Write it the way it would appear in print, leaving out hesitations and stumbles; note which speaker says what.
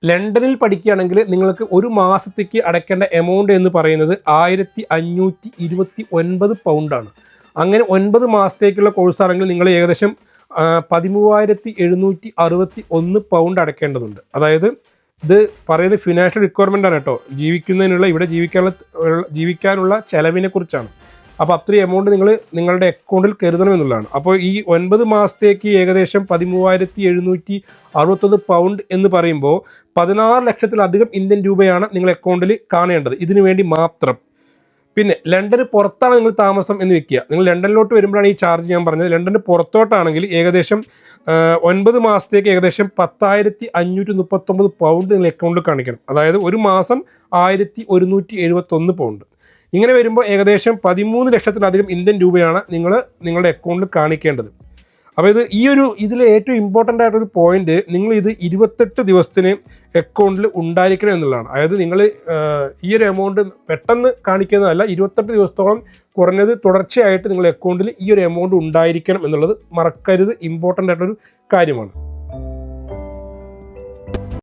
Speaker 1: ലണ്ടനിൽ പഠിക്കുകയാണെങ്കിൽ നിങ്ങൾക്ക് ഒരു മാസത്തേക്ക് അടയ്ക്കേണ്ട എമൗണ്ട് എന്ന് പറയുന്നത് 1529 പൗണ്ടാണ്. അങ്ങനെ 9 മാസത്തേക്കുള്ള കോഴ്സാണെങ്കിൽ നിങ്ങൾ ഏകദേശം 13,761 പൗണ്ട് അടയ്ക്കേണ്ടതുണ്ട്. അതായത് ഇത് പറയുന്നത് ഫിനാൻഷ്യൽ റിക്വയർമെൻ്റ് ആണ് കേട്ടോ, ജീവിക്കുന്നതിനുള്ള ഇവിടെ ജീവിക്കാനുള്ള ചെലവിനെ കുറിച്ചാണ്. അപ്പോൾ അത്രയും എമൗണ്ട് നിങ്ങൾ നിങ്ങളുടെ അക്കൗണ്ടിൽ കരുതണമെന്നുള്ളതാണ്. അപ്പോൾ ഈ 9 മാസത്തേക്ക് ഏകദേശം 13,761 പൗണ്ട് എന്ന് പറയുമ്പോൾ 16 ലക്ഷത്തിലധികം ഇന്ത്യൻ രൂപയാണ് നിങ്ങൾ അക്കൗണ്ടിൽ കാണേണ്ടത് ഇതിനു വേണ്ടി മാത്രം. പിന്നെ ലണ്ടന് പുറത്താണ് നിങ്ങൾ താമസം എന്ന് വെക്കുക. നിങ്ങൾ ലണ്ടനിലോട്ട് വരുമ്പോഴാണ് ഈ ചാർജ് ഞാൻ പറഞ്ഞത്. ലണ്ടന് പുറത്തോട്ടാണെങ്കിൽ ഏകദേശം 9 മാസത്തേക്ക് ഏകദേശം 10,539 പൗണ്ട് നിങ്ങൾ അക്കൗണ്ടിൽ കാണിക്കണം. അതായത് ഒരു മാസം 1,171 പൗണ്ട്. ഇങ്ങനെ വരുമ്പോൾ ഏകദേശം 13 ലക്ഷത്തിലധികം ഇന്ത്യൻ രൂപയാണ് നിങ്ങൾ നിങ്ങളുടെ അക്കൗണ്ടിൽ കാണിക്കേണ്ടത്. അപ്പോൾ ഇതിൽ ഏറ്റവും ഇമ്പോർട്ടൻ്റ് ആയിട്ടൊരു പോയിന്റ്, നിങ്ങൾ ഇത് 28 ദിവസത്തിന് അക്കൗണ്ടിൽ ഉണ്ടായിരിക്കണം എന്നുള്ളതാണ്. അതായത് നിങ്ങൾ ഈ ഒരു എമൗണ്ട് പെട്ടെന്ന് കാണിക്കുന്നതല്ല, 28 ദിവസത്തോളം കുറഞ്ഞത് തുടർച്ചയായിട്ട് നിങ്ങളുടെ അക്കൗണ്ടിൽ ഈ ഒരു എമൗണ്ട് ഉണ്ടായിരിക്കണം എന്നുള്ളത് മറക്കരുത്, ഇമ്പോർട്ടൻ്റ് ആയിട്ടൊരു കാര്യമാണ്.